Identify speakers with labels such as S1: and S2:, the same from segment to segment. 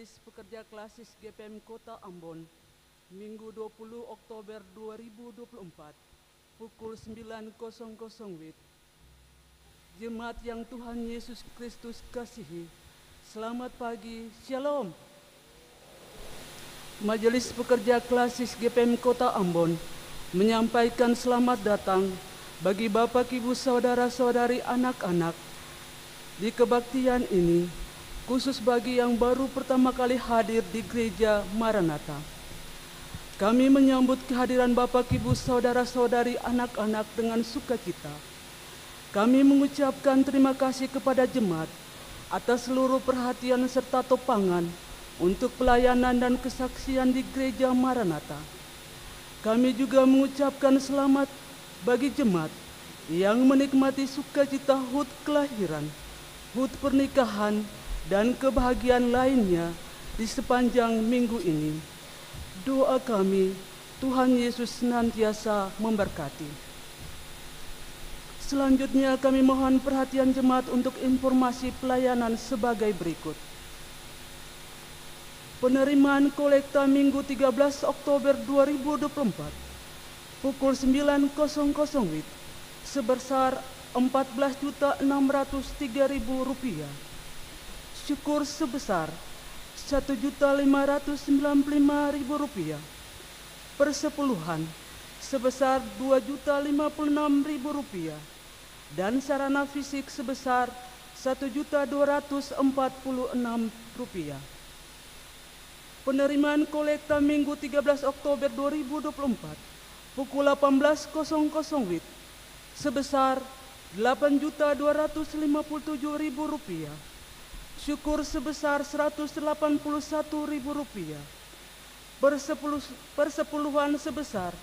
S1: Majelis Pekerja Klasis GPM Kota Ambon, Minggu 20 Oktober 2024, pukul 9.00 WIB. Jemaat yang Tuhan Yesus Kristus kasihi, selamat pagi, Shalom. Majelis Pekerja Klasis GPM Kota Ambon menyampaikan selamat datang bagi Bapak, Ibu, Saudara-saudari, anak-anak di kebaktian ini, khusus bagi yang baru pertama kali hadir di Gereja Maranatha. Kami menyambut kehadiran Bapak, Ibu, Saudara-saudari, anak-anak dengan sukacita. Kami mengucapkan terima kasih kepada jemaat atas seluruh perhatian serta topangan untuk pelayanan dan kesaksian di Gereja Maranatha. Kami juga mengucapkan selamat bagi jemaat yang menikmati sukacita HUT kelahiran, HUT pernikahan, dan kebahagiaan lainnya di sepanjang minggu ini. Doa kami, Tuhan Yesus senantiasa memberkati. Selanjutnya kami mohon perhatian jemaat untuk informasi pelayanan sebagai berikut. Penerimaan kolekta Minggu 13 Oktober 2024 pukul 9.00 WIB sebesar Rp14.603.000. Syukur sebesar Rp1.595.000. Persepuluhan sebesar Rp2.056.000 dan sarana fisik sebesar Rp1.246.000. Penerimaan kolekta Minggu 13 Oktober 2024 pukul 18.00 WIB sebesar Rp8.257.000. Syukur sebesar Rp181.000. Persepuluhan sebesar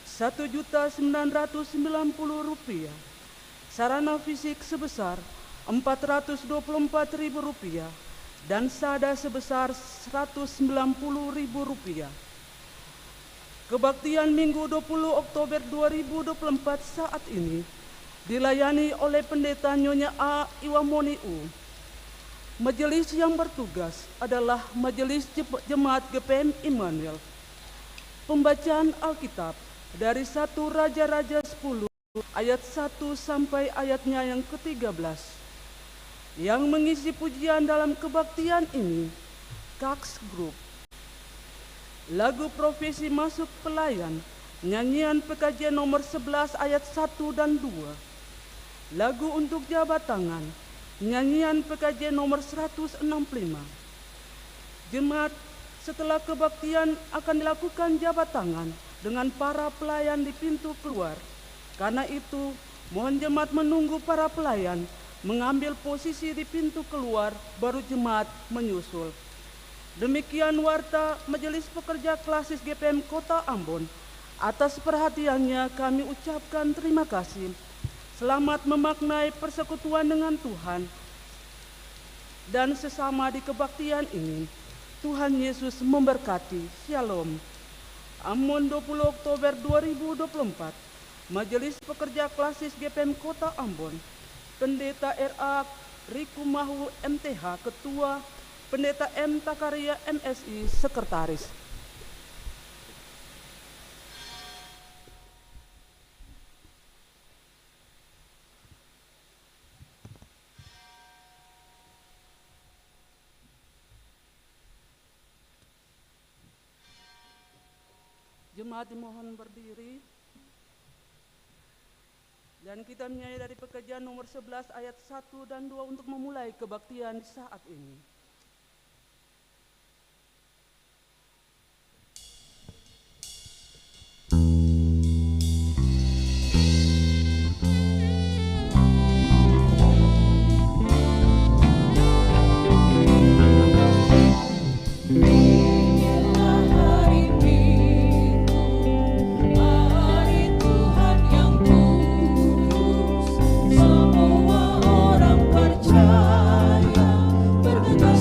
S1: Rp1.990.000. Sarana fisik sebesar Rp424.000 dan sada sebesar Rp190.000. Kebaktian Minggu 20 Oktober 2024 saat ini dilayani oleh Pendeta Nyonya A. Iwamoni U. Majelis yang bertugas adalah Majelis Jemaat GPM Immanuel. Pembacaan Alkitab dari 1 Raja-Raja 10 ayat 1 sampai ayatnya yang ke-13. Yang mengisi pujian dalam kebaktian ini, Kaks Group. Lagu profesi masuk pelayan, nyanyian PKJ nomor 11 ayat 1 dan 2. Lagu untuk jabat tangan, nyanyian PKJ nomor 165. Jemaat setelah kebaktian akan dilakukan jabat tangan dengan para pelayan di pintu keluar. Karena itu, mohon jemaat menunggu para pelayan mengambil posisi di pintu keluar, baru jemaat menyusul. Demikian warta Majelis Pekerja Klasis GPM Kota Ambon. Atas perhatiannya kami ucapkan terima kasih. Selamat memaknai persekutuan dengan Tuhan dan sesama di kebaktian ini. Tuhan Yesus memberkati. Shalom. Ambon 20 Oktober 2024. Majelis Pekerja Klasis GPM Kota Ambon. Pendeta R.A. Rikumahu MTH Ketua, Pendeta M. Takaria MSI Sekretaris. Jemaat dimohon berdiri. Dan kita menyanyi dari pekerjaan nomor 11 ayat 1 dan 2 untuk memulai kebaktian saat ini.
S2: Semua orang percaya bergegas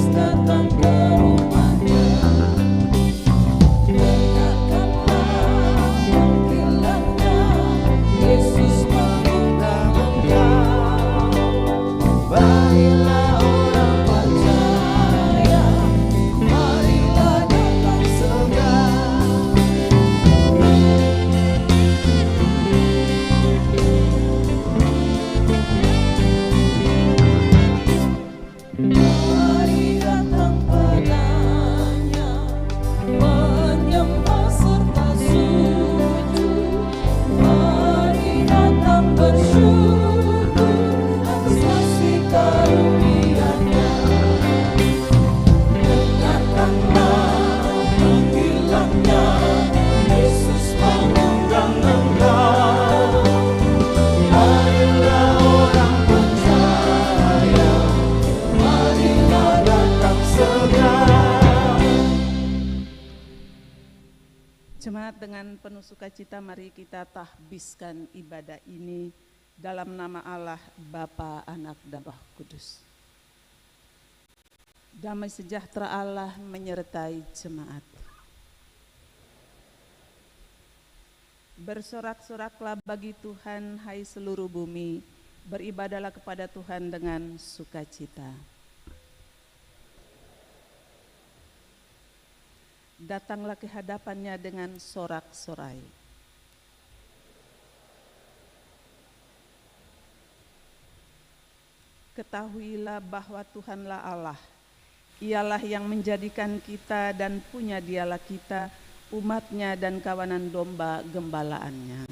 S2: Jemaat, dengan penuh sukacita mari kita tahbiskan ibadah ini dalam nama Allah, Bapa, Anak, dan Roh Kudus. Damai sejahtera Allah menyertai jemaat. Bersorak-soraklah bagi Tuhan, hai seluruh bumi, beribadahlah kepada Tuhan dengan sukacita. Datanglah ke hadapannya dengan sorak-sorai. Ketahuilah bahwa Tuhanlah Allah. Ialah yang menjadikan kita dan punya Dialah kita, umatnya dan kawanan domba gembalaannya.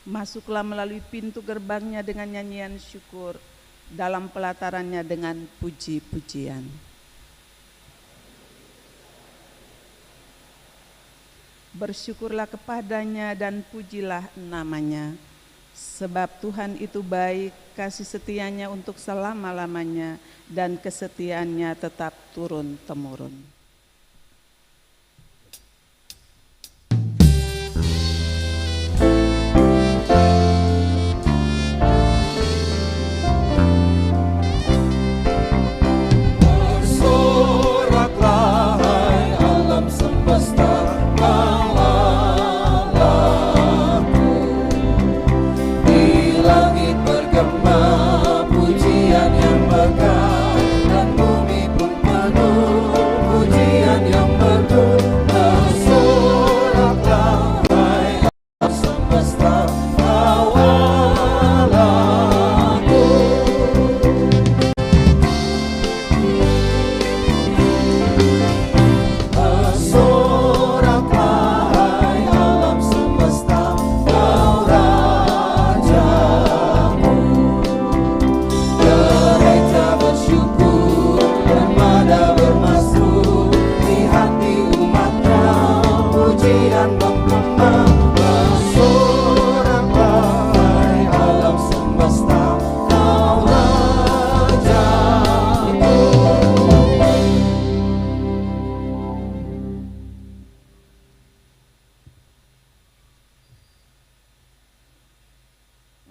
S2: Masuklah melalui pintu gerbangnya dengan nyanyian syukur, dalam pelatarannya dengan puji-pujian. Bersyukurlah kepadanya dan pujilah namanya. Sebab Tuhan itu baik, kasih setianya untuk selama-lamanya, dan kesetiaannya tetap turun-temurun.
S3: Bersoraklah hai alam semesta,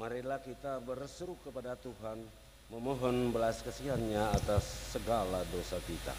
S3: marilah kita berseru kepada Tuhan, memohon belas kasihan-Nya atas segala dosa kita.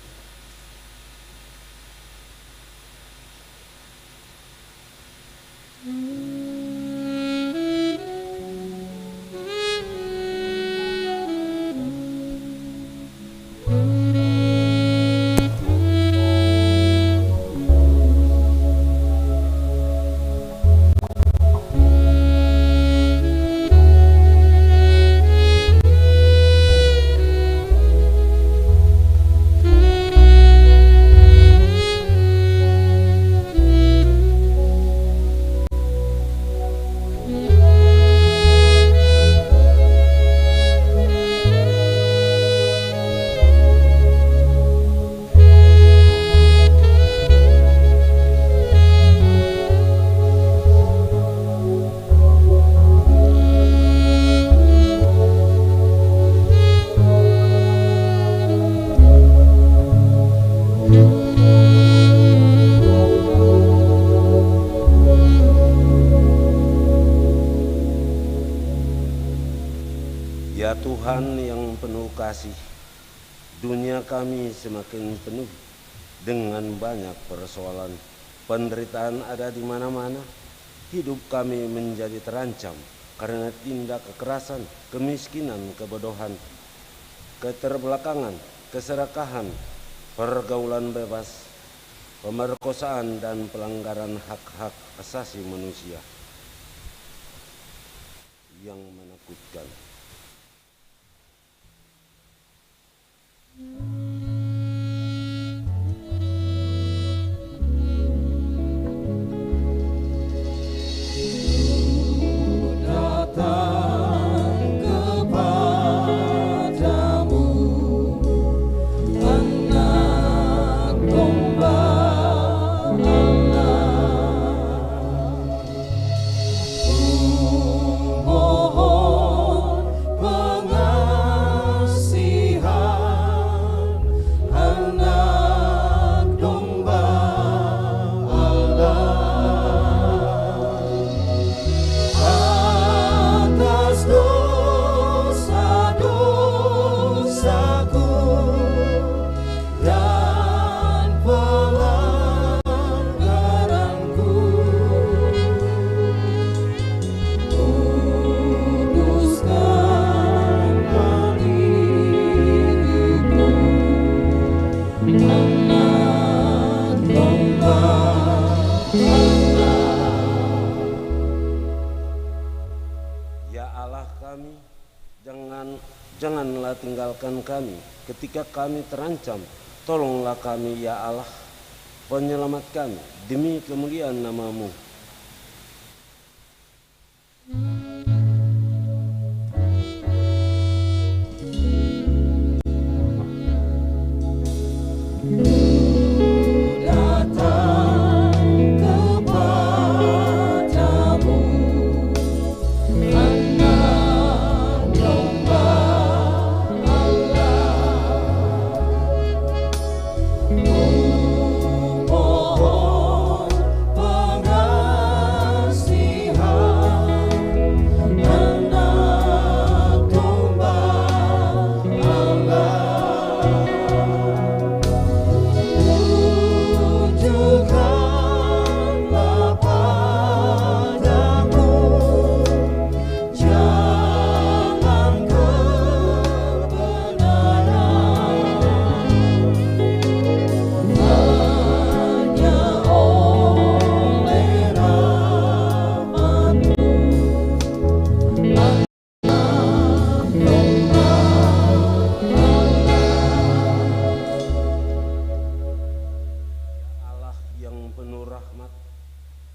S3: Ya Tuhan yang penuh kasih, dunia kami semakin penuh dengan banyak persoalan. Penderitaan ada di mana-mana. Hidup kami menjadi terancam karena tindak kekerasan, kemiskinan, kebodohan, keterbelakangan, keserakahan, pergaulan bebas, pemerkosaan, dan pelanggaran hak-hak asasi manusia yang menakutkan. janganlah tinggalkan kami ketika kami terancam. Tolonglah kami ya Allah, penyelamat kami, demi kemuliaan nama-Mu.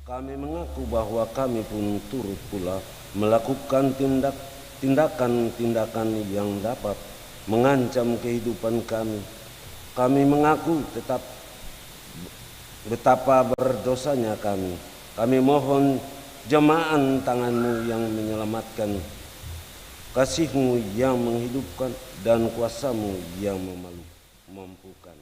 S3: Kami mengaku bahwa kami pun turut pula melakukan tindakan-tindakan yang dapat mengancam kehidupan kami. Kami mengaku betapa berdosanya kami. Kami mohon jemaah tangan-Mu yang menyelamatkan, kasih-Mu yang menghidupkan, dan kuasa-Mu yang memampukan.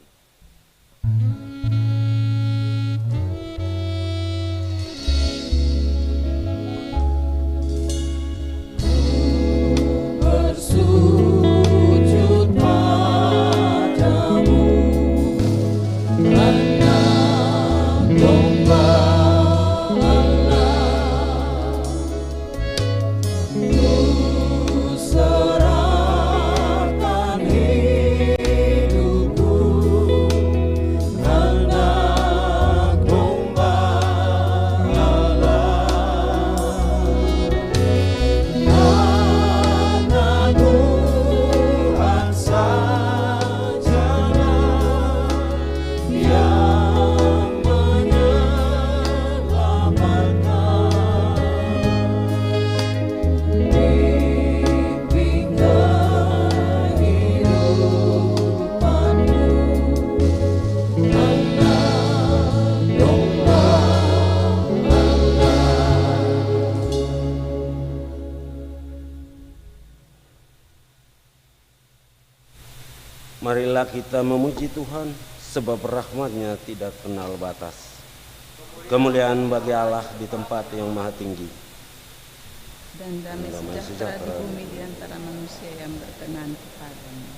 S3: Marilah kita memuji Tuhan, sebab rahmat-Nya tidak kenal batas. Kemuliaan bagi Allah di tempat yang maha tinggi,
S2: dan damai sejahtera di bumi di antara manusia yang berkenan kepada-Nya.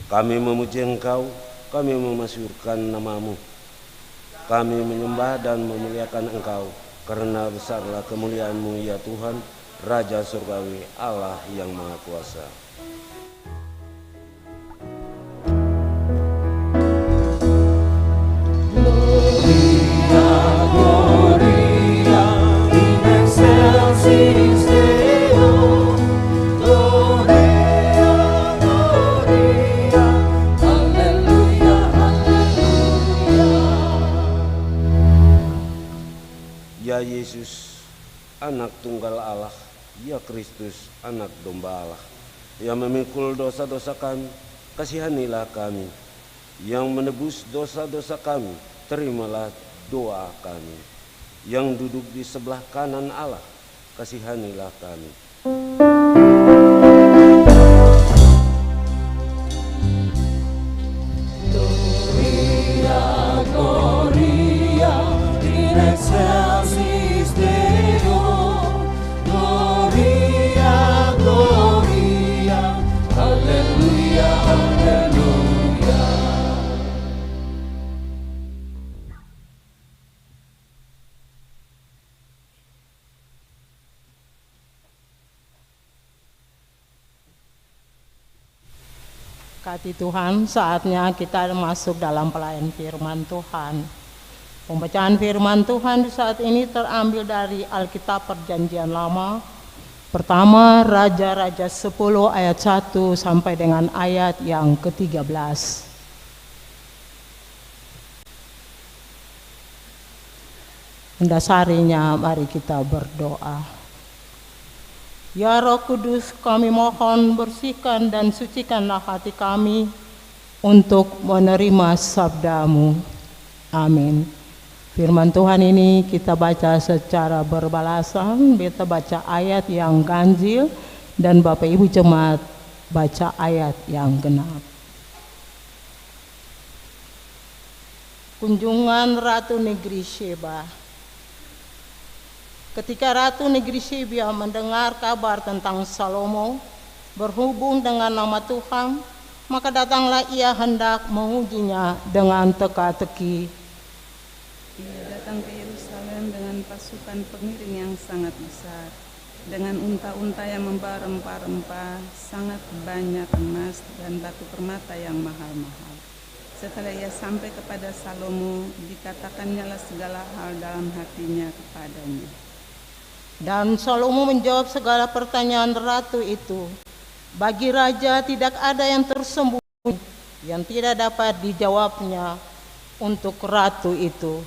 S3: Kami memuji Engkau, kami memasyhurkan nama-Mu. Kami menyembah dan memuliakan Engkau, karena besarlah kemuliaan-Mu ya Tuhan, Raja Surgawi, Allah yang Maha Kuasa. Ya Yesus, anak tunggal Allah, ya Kristus, anak domba Allah, yang memikul dosa-dosa kami, kasihanilah kami. Yang menebus dosa-dosa kami, terimalah doa kami. Yang duduk di sebelah kanan Allah, kasihanilah kami. Gloria, Gloria, in excelsis Deo. Gloria, Gloria, Alleluia, Alleluia.
S4: Kasih Tuhan, saatnya kita masuk dalam pelayan firman Tuhan. Pembacaan firman Tuhan di saat ini terambil dari Alkitab Perjanjian Lama, Pertama, Raja-Raja 10 ayat 1 sampai dengan ayat yang ke-13. Mendasarinya, mari kita berdoa. Ya Roh Kudus, kami mohon bersihkan dan sucikanlah hati kami untuk menerima sabda-Mu. Amin. Firman Tuhan ini kita baca secara berbalasan, kita baca ayat yang ganjil dan Bapak Ibu Jemaat baca ayat yang genap. Kunjungan Ratu Negeri Sheba. Ketika Ratu Negeri Sheba mendengar kabar tentang Salomo berhubung dengan nama Tuhan, maka datanglah ia hendak mengujinya dengan teka-teki.
S2: Ia datang ke Yerusalem dengan pasukan pengiring yang sangat besar, dengan unta-unta yang membawa rempah-rempah, sangat banyak emas dan batu permata yang mahal-mahal. Setelah ia sampai kepada Salomo, dikatakannya segala hal dalam hatinya kepadanya.
S4: Dan Salomo menjawab segala pertanyaan ratu itu. Bagi raja tidak ada yang tersembunyi yang tidak dapat dijawabnya untuk ratu itu.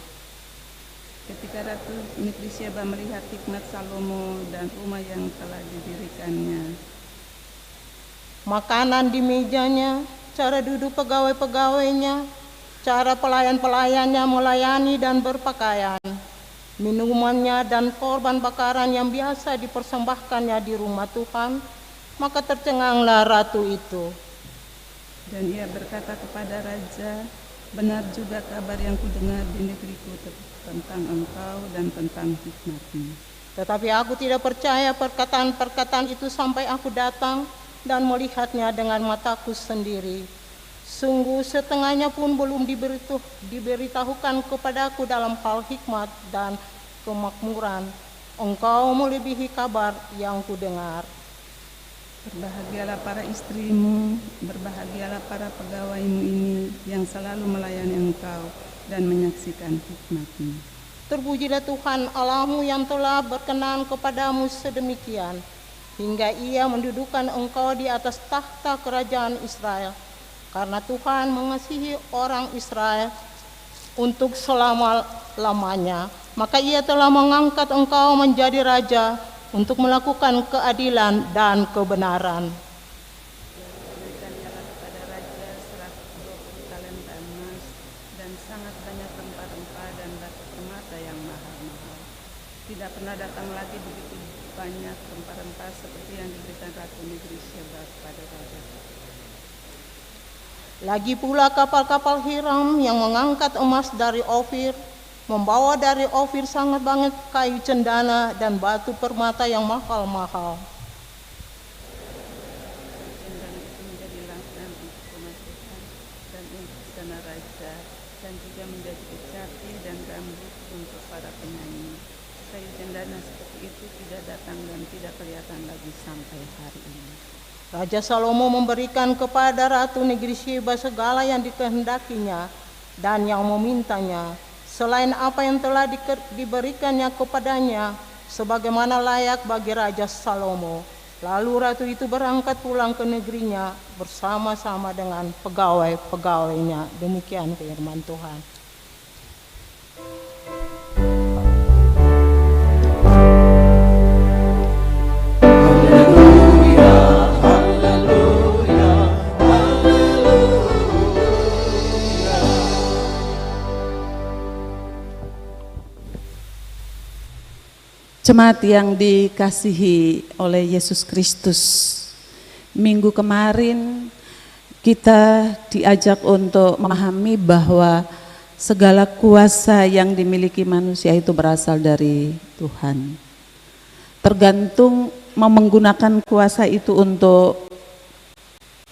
S2: Ketika Ratu Negeri Sheba melihat hikmat Salomo dan rumah yang telah didirikannya,
S4: makanan di mejanya, cara duduk pegawai-pegawainya, cara pelayan-pelayannya melayani dan berpakaian, minumannya dan korban bakaran yang biasa dipersembahkannya di rumah Tuhan, maka tercenganglah ratu itu.
S2: Dan ia berkata kepada raja, benar juga kabar yang kudengar di negeriku tentang engkau dan tentang hikmatmu.
S4: Tetapi aku tidak percaya perkataan-perkataan itu sampai aku datang dan melihatnya dengan mataku sendiri. Sungguh setengahnya pun belum diberitahukan kepadaku dalam hal hikmat dan kemakmuran. Engkau melebihi kabar yang kudengar.
S2: Berbahagialah para istrimu, berbahagialah para pegawaimu ini yang selalu melayani engkau dan menyaksikan hikmatmu.
S4: Terpujilah Tuhan Allahmu yang telah berkenan kepadamu sedemikian, hingga ia mendudukkan engkau di atas tahta kerajaan Israel. Karena Tuhan mengasihi orang Israel untuk selama-lamanya, maka ia telah mengangkat engkau menjadi raja untuk melakukan keadilan dan kebenaran.
S2: Berikanlah kepada raja 120 talenta emas dan sangat banyak rempah-rempah dan batu permata yang mahal-mahal. Tidak pernah datang lagi begitu banyak rempah-rempah seperti yang diberikan Ratu Negeri Sheba kepada raja.
S4: Lagi pula kapal-kapal Hiram yang mengangkat emas dari Ofir, membawa dari Ofir sangat banyak kayu cendana dan batu permata yang mahal-mahal.
S2: Cendana itu menjadi langkah untuk rumah Tuhan dan untuk istana raja, dan juga menjadi kecapi dan rambut untuk para penyanyi. Kayu cendana seperti itu tidak datang dan tidak kelihatan lagi sampai hari ini.
S4: Raja Salomo memberikan kepada Ratu Negeri Sheba segala yang dikehendakinya dan yang memintanya, selain apa yang telah diberikannya kepadanya, sebagaimana layak bagi Raja Salomo. Lalu ratu itu berangkat pulang ke negerinya bersama-sama dengan pegawai-pegawainya. Demikian firman Tuhan.
S2: Jemaat yang dikasihi oleh Yesus Kristus, minggu kemarin kita diajak untuk memahami bahwa segala kuasa yang dimiliki manusia itu berasal dari Tuhan. Tergantung mau menggunakan kuasa itu untuk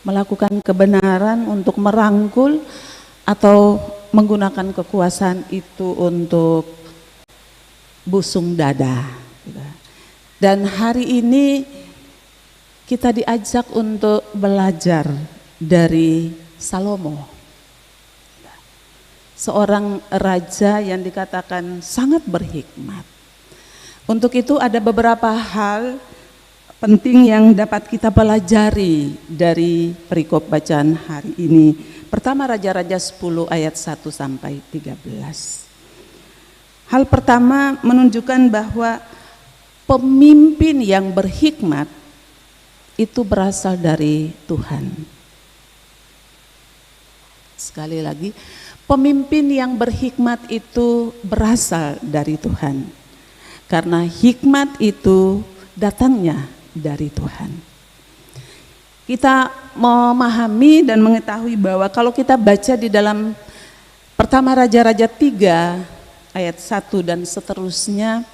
S2: melakukan kebenaran, untuk merangkul, atau menggunakan kekuasaan itu untuk busung dada. Dan hari ini kita diajak untuk belajar dari Salomo, seorang raja yang dikatakan sangat berhikmat. Untuk itu ada beberapa hal penting yang dapat kita pelajari dari perikop bacaan hari ini. Pertama, Raja-Raja 10 ayat 1 sampai 13. Hal pertama menunjukkan bahwa pemimpin yang berhikmat itu berasal dari Tuhan. Sekali lagi, pemimpin yang berhikmat itu berasal dari Tuhan. Karena hikmat itu datangnya dari Tuhan. Kita memahami dan mengetahui bahwa kalau kita baca di dalam pertama Raja-Raja 3 ayat 1 dan seterusnya,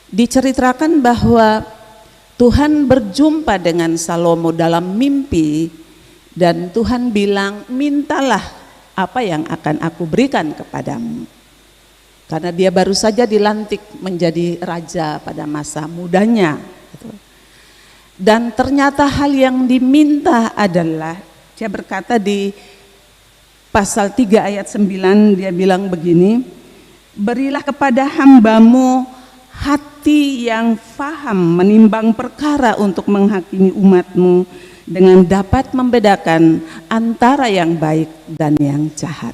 S2: diceritakan bahwa Tuhan berjumpa dengan Salomo dalam mimpi dan Tuhan bilang, mintalah apa yang akan aku berikan kepadamu. Karena dia baru saja dilantik menjadi raja pada masa mudanya. Dan ternyata hal yang diminta adalah, dia berkata di pasal 3 ayat 9, dia bilang begini, berilah kepada hambamu hati yang faham menimbang perkara untuk menghakimi umatmu dengan dapat membedakan antara yang baik dan yang jahat.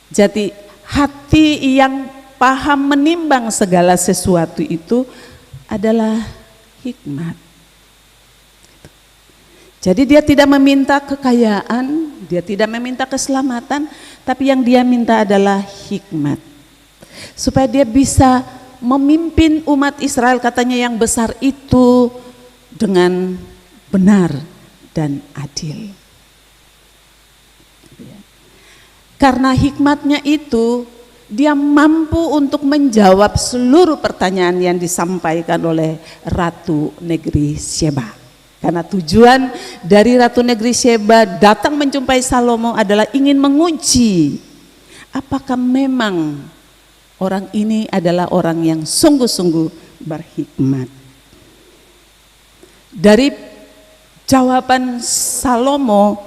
S2: Jadi hati yang paham menimbang segala sesuatu itu adalah hikmat. Jadi dia tidak meminta kekayaan, dia tidak meminta keselamatan, tapi yang dia minta adalah hikmat. Supaya dia bisa memimpin umat Israel, katanya yang besar itu, dengan benar dan adil. Karena hikmatnya itu, dia mampu untuk menjawab seluruh pertanyaan yang disampaikan oleh Ratu Negeri Sheba. Karena tujuan dari Ratu Negeri Sheba datang menjumpai Salomo adalah ingin menguji apakah memang orang ini adalah orang yang sungguh-sungguh berhikmat. Dari jawaban Salomo,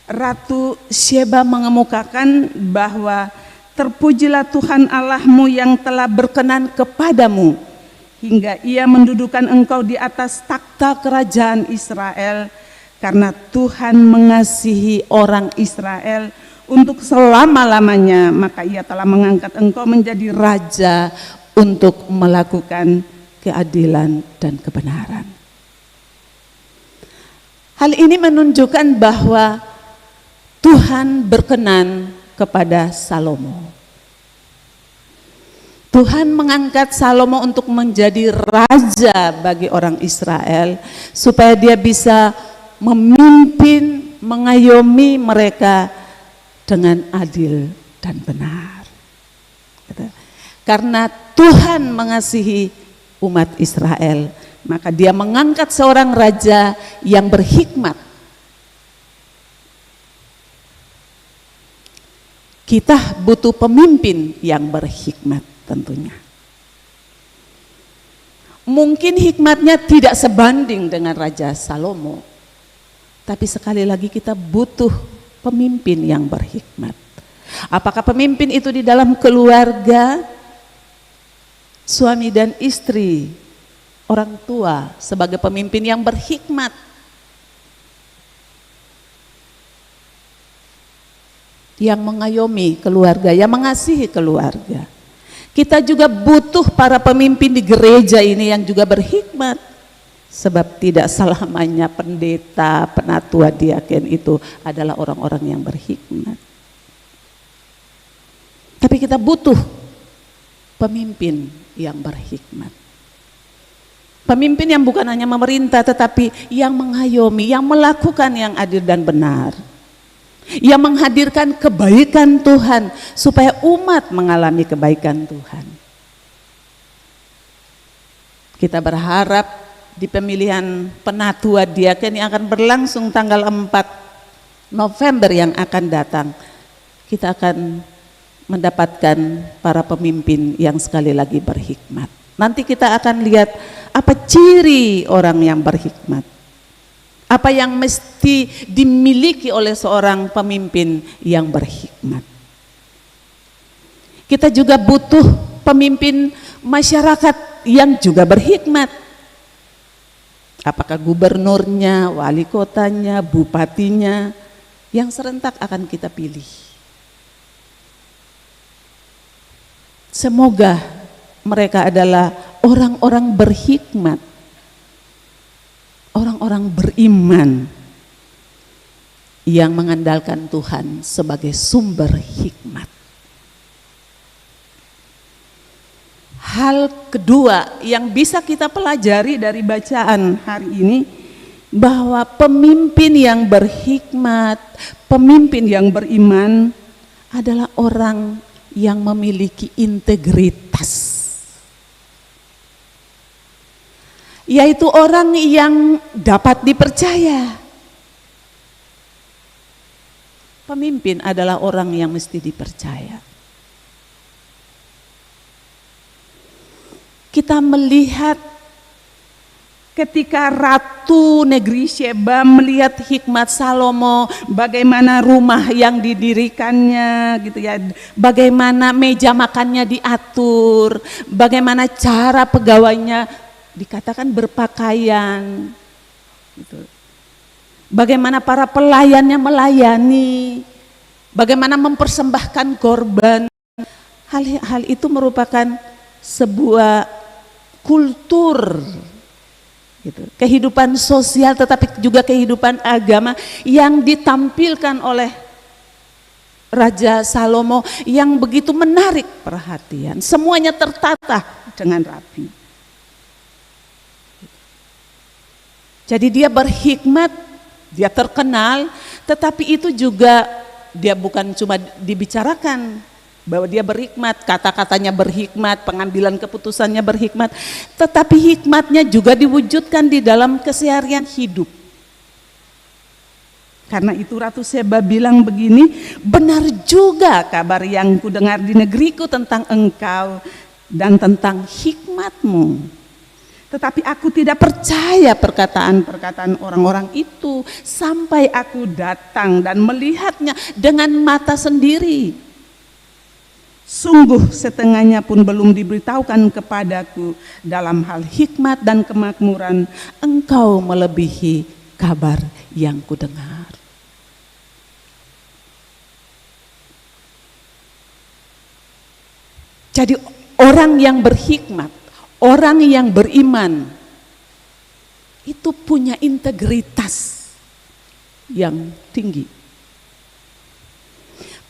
S2: Ratu Sheba mengemukakan bahwa terpujilah Tuhan Allahmu yang telah berkenan kepadamu hingga ia mendudukan engkau di atas takhta kerajaan Israel, karena Tuhan mengasihi orang Israel untuk selama-lamanya, maka ia telah mengangkat engkau menjadi raja untuk melakukan keadilan dan kebenaran. Hal ini menunjukkan bahwa Tuhan berkenan kepada Salomo. Tuhan mengangkat Salomo untuk menjadi raja bagi orang Israel, supaya dia bisa memimpin, mengayomi mereka dengan adil dan benar. Karena Tuhan mengasihi umat Israel, maka dia mengangkat seorang raja yang berhikmat. Kita butuh pemimpin yang berhikmat tentunya. Mungkin hikmatnya tidak sebanding dengan Raja Salomo, tapi sekali lagi kita butuh pemimpin yang berhikmat. Apakah pemimpin itu di dalam keluarga, suami dan istri, orang tua sebagai pemimpin yang berhikmat, yang mengayomi keluarga, yang mengasihi keluarga. Kita juga butuh para pemimpin di gereja ini yang juga berhikmat, sebab tidak selamanya pendeta, penatua, diaken itu adalah orang-orang yang berhikmat. Tapi kita butuh pemimpin yang berhikmat. Pemimpin yang bukan hanya memerintah, tetapi yang mengayomi, yang melakukan yang adil dan benar, yang menghadirkan kebaikan Tuhan supaya umat mengalami kebaikan Tuhan. Kita berharap di pemilihan penatua diaken yang akan berlangsung tanggal 4 November yang akan datang, kita akan mendapatkan para pemimpin yang sekali lagi berhikmat. Nanti kita akan lihat apa ciri orang yang berhikmat, apa yang mesti dimiliki oleh seorang pemimpin yang berhikmat. Kita juga butuh pemimpin masyarakat yang juga berhikmat.
S5: Apakah gubernurnya, wali kotanya, bupatinya, yang serentak akan kita pilih. Semoga mereka adalah orang-orang berhikmat, orang-orang beriman yang mengandalkan Tuhan sebagai sumber hikmat. Hal kedua yang bisa kita pelajari dari bacaan hari ini, bahwa pemimpin yang berhikmat, pemimpin yang beriman adalah orang yang memiliki integritas, yaitu orang yang dapat dipercaya. Pemimpin adalah orang yang mesti dipercaya. Kita melihat ketika Ratu Negeri Sheba melihat hikmat Salomo, bagaimana rumah yang didirikannya gitu ya, bagaimana meja makannya diatur, bagaimana cara pegawainya dikatakan berpakaian gitu. Bagaimana para pelayannya melayani, bagaimana mempersembahkan korban. Hal itu merupakan sebuah kultur gitu, kehidupan sosial tetapi juga kehidupan agama yang ditampilkan oleh Raja Salomo yang begitu menarik perhatian. Semuanya tertata dengan rapi. Jadi dia berhikmat, dia terkenal, tetapi itu juga dia bukan cuma dibicarakan bahwa dia berhikmat, kata-katanya berhikmat, pengambilan keputusannya berhikmat, tetapi hikmatnya juga diwujudkan di dalam keseharian hidup. Karena itu Ratu Sheba bilang begini, benar juga kabar yang kudengar di negeriku tentang engkau dan tentang hikmatmu. Tetapi aku tidak percaya perkataan-perkataan orang-orang itu sampai aku datang dan melihatnya dengan mata sendiri. Sungguh setengahnya pun belum diberitahukan kepadaku dalam hal hikmat dan kemakmuran, engkau melebihi kabar yang kudengar. Jadi orang yang berhikmat, orang yang beriman itu punya integritas yang tinggi.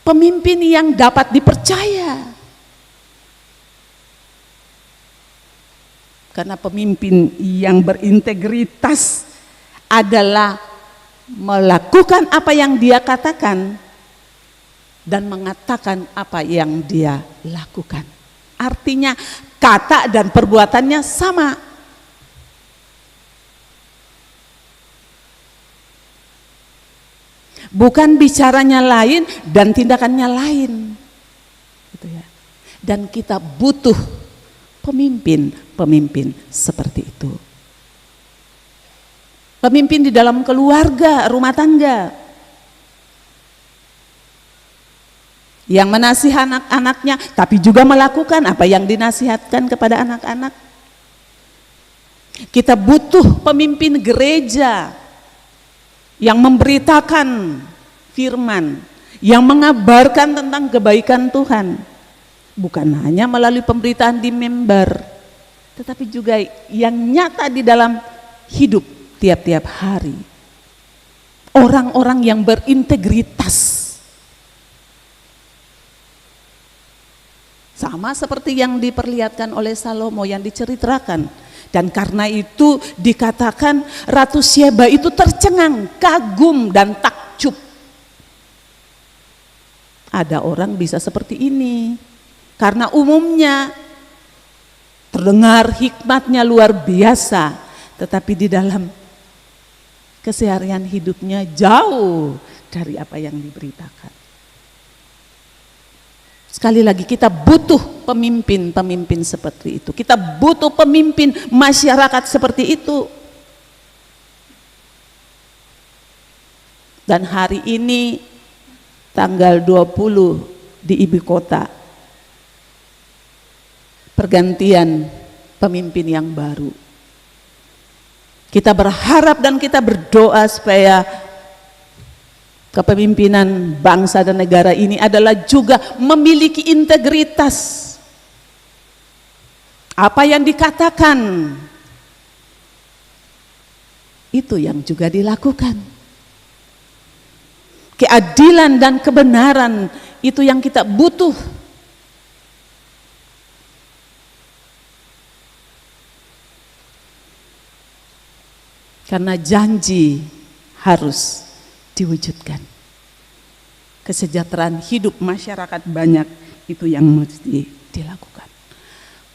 S5: Pemimpin yang dapat dipercaya. Karena pemimpin yang berintegritas adalah melakukan apa yang dia katakan dan mengatakan apa yang dia lakukan. Artinya kata dan perbuatannya sama. Bukan bicaranya lain dan tindakannya lain, gitu ya. Dan kita butuh pemimpin seperti itu. Pemimpin di dalam keluarga, rumah tangga, yang menasihati anak-anaknya, tapi juga melakukan apa yang dinasihatkan kepada anak-anak. Kita butuh pemimpin gereja yang memberitakan firman, yang mengabarkan tentang kebaikan Tuhan, bukan hanya melalui pemberitaan di mimbar, tetapi juga yang nyata di dalam hidup tiap-tiap hari. Orang-orang yang berintegritas, sama seperti yang diperlihatkan oleh Salomo yang diceritakan. Dan karena itu dikatakan Ratu Sheba itu tercengang, kagum dan takjub. Ada orang bisa seperti ini karena umumnya terdengar hikmatnya luar biasa, tetapi di dalam keseharian hidupnya jauh dari apa yang diberitakan. Sekali lagi kita butuh pemimpin seperti itu. Kita butuh pemimpin masyarakat seperti itu. Dan hari ini tanggal 20 di ibu kota, pergantian pemimpin yang baru. Kita berharap dan kita berdoa supaya kepemimpinan bangsa dan negara ini adalah juga memiliki integritas. Apa yang dikatakan itu yang juga dilakukan. Keadilan dan kebenaran itu yang kita butuh. Karena janji harus diwujudkan. Kesejahteraan hidup masyarakat banyak itu yang mesti dilakukan.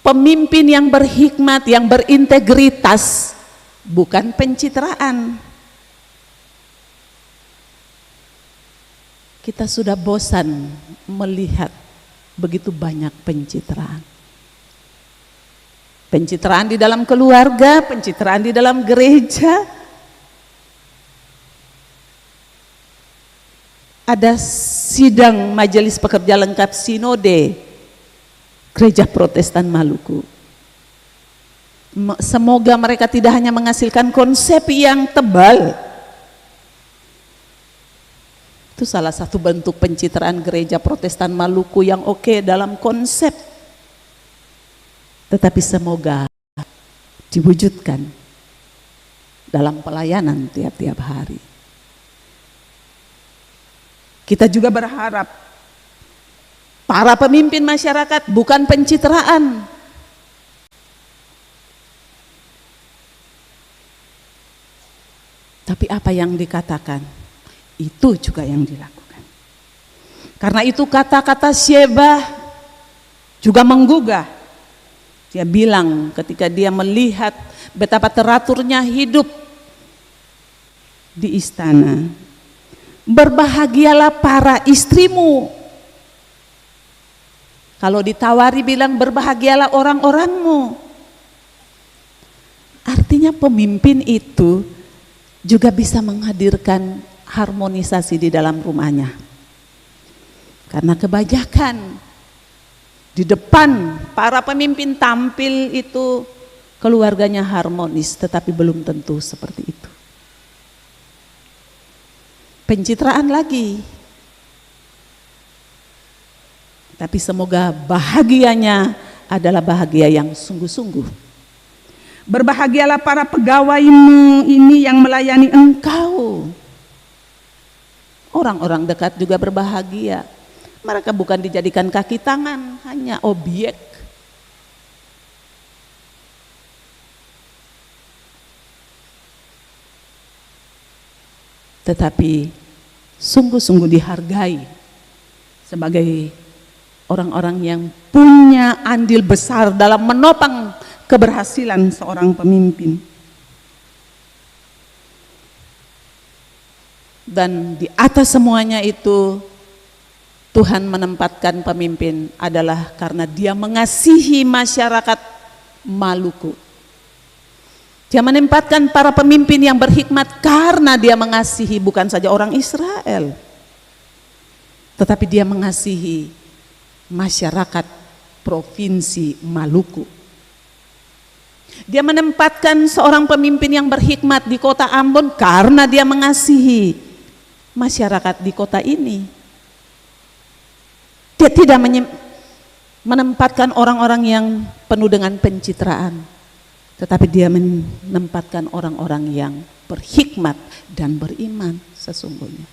S5: Pemimpin yang berhikmat, yang berintegritas, bukan pencitraan. Kita sudah bosan melihat begitu banyak pencitraan. Pencitraan di dalam keluarga, pencitraan di dalam gereja. Ada sidang majelis pekerja lengkap sinode Gereja Protestan Maluku. Semoga mereka tidak hanya menghasilkan konsep yang tebal. Itu salah satu bentuk pencitraan Gereja Protestan Maluku yang oke dalam konsep. Tetapi semoga diwujudkan dalam pelayanan tiap-tiap hari. Kita juga berharap para pemimpin masyarakat bukan pencitraan. Tapi apa yang dikatakan, itu juga yang dilakukan. Karena itu kata-kata Syebah juga menggugah. Dia bilang ketika dia melihat betapa teraturnya hidup di istana. Berbahagialah para istrimu. Kalau ditawari bilang berbahagialah orang-orangmu. Artinya pemimpin itu juga bisa menghadirkan harmonisasi di dalam rumahnya. Karena kebanyakan di depan para pemimpin tampil itu keluarganya harmonis, tetapi belum tentu seperti itu. Pencitraan lagi. Tapi semoga bahagianya adalah bahagia yang sungguh-sungguh. Berbahagialah para pegawaimu ini yang melayani engkau. Orang-orang dekat juga berbahagia. Mereka bukan dijadikan kaki tangan, hanya objek. Tetapi sungguh-sungguh dihargai sebagai orang-orang yang punya andil besar dalam menopang keberhasilan seorang pemimpin. Dan di atas semuanya itu Tuhan menempatkan pemimpin adalah karena dia mengasihi masyarakat Maluku. Dia menempatkan para pemimpin yang berhikmat karena dia mengasihi bukan saja orang Israel, tetapi dia mengasihi masyarakat provinsi Maluku. Dia menempatkan seorang pemimpin yang berhikmat di kota Ambon karena dia mengasihi masyarakat di kota ini. Dia tidak menempatkan orang-orang yang penuh dengan pencitraan, tetapi dia menempatkan orang-orang yang berhikmat dan beriman sesungguhnya.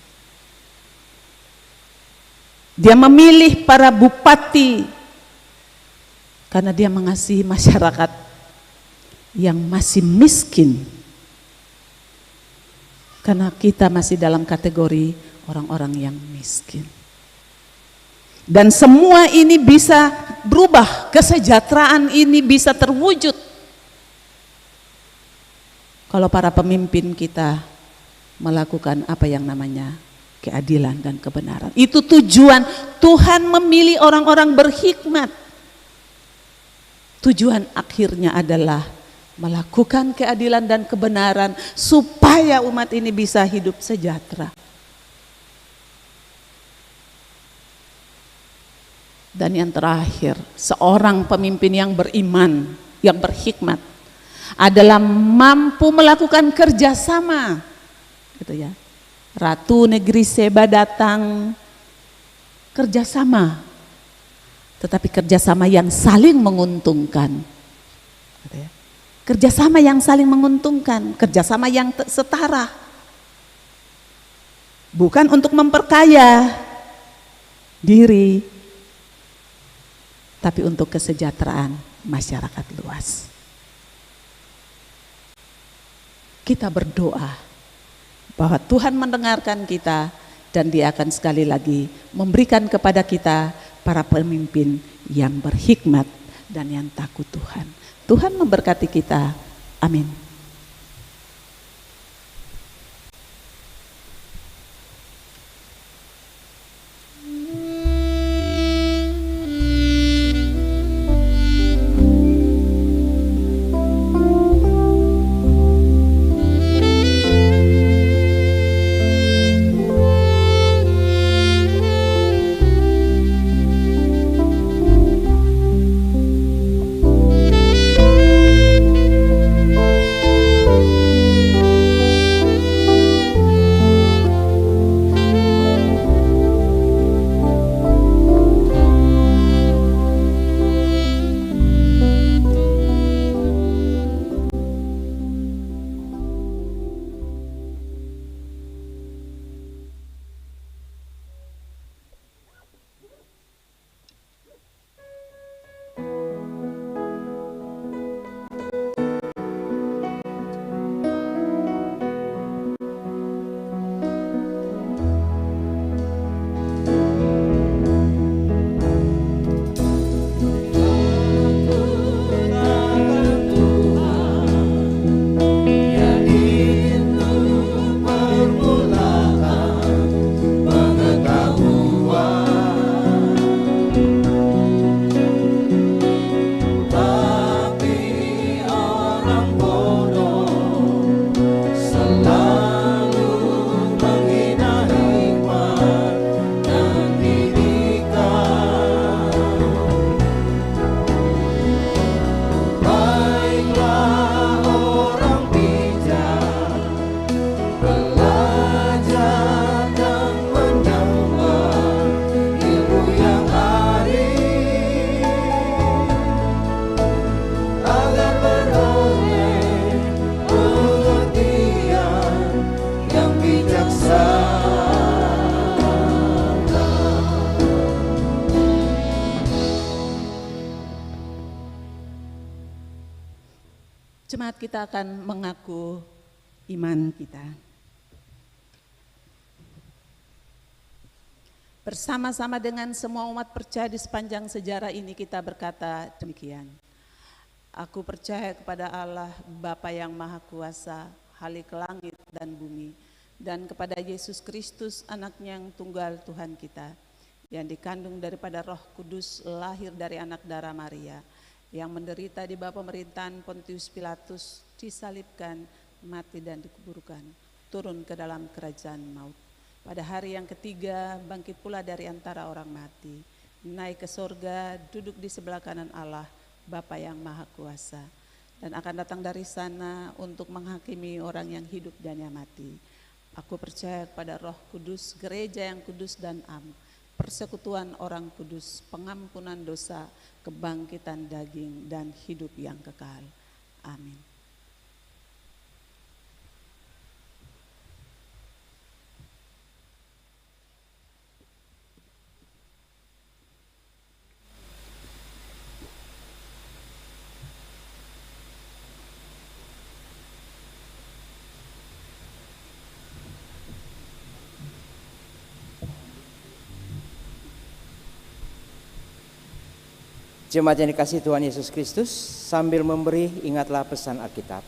S5: Dia memilih para bupati karena dia mengasihi masyarakat yang masih miskin. Karena kita masih dalam kategori orang-orang yang miskin. Dan semua ini bisa berubah, kesejahteraan ini bisa terwujud kalau para pemimpin kita melakukan apa yang namanya keadilan dan kebenaran. Itu tujuan Tuhan memilih orang-orang berhikmat. Tujuan akhirnya adalah melakukan keadilan dan kebenaran supaya umat ini bisa hidup sejahtera. Dan yang terakhir, seorang pemimpin yang beriman, yang berhikmat adalah mampu melakukan kerjasama, gitu ya. Ratu negeri Seba datang kerjasama, tetapi kerjasama yang saling menguntungkan, gitu ya. Kerjasama yang saling menguntungkan, kerjasama yang setara, bukan untuk memperkaya diri, tapi untuk kesejahteraan masyarakat luas. Kita berdoa bahwa Tuhan mendengarkan kita dan Dia akan sekali lagi memberikan kepada kita para pemimpin yang berhikmat dan yang takut Tuhan. Tuhan memberkati kita. Amin. Jemaat, kita akan mengaku iman kita. Bersama-sama dengan semua umat percaya di sepanjang sejarah ini kita berkata demikian. Aku percaya kepada Allah Bapa yang Maha Kuasa, Khalik langit dan bumi, dan kepada Yesus Kristus anaknya yang tunggal Tuhan kita, yang dikandung daripada Roh Kudus, lahir dari anak darah Maria, yang menderita di bawah pemerintahan Pontius Pilatus, disalibkan, mati dan dikuburkan, turun ke dalam kerajaan maut. Pada hari yang ketiga bangkit pula dari antara orang mati, naik ke sorga, duduk di sebelah kanan Allah, Bapa yang Maha Kuasa, dan akan datang dari sana untuk menghakimi orang yang hidup dan yang mati. Aku percaya kepada Roh Kudus, gereja yang kudus dan am, persekutuan orang kudus, pengampunan dosa, kebangkitan daging, dan hidup yang kekal. Amin.
S6: Jemaat yang dikasihi Tuhan Yesus Kristus, sambil memberi ingatlah pesan Alkitab.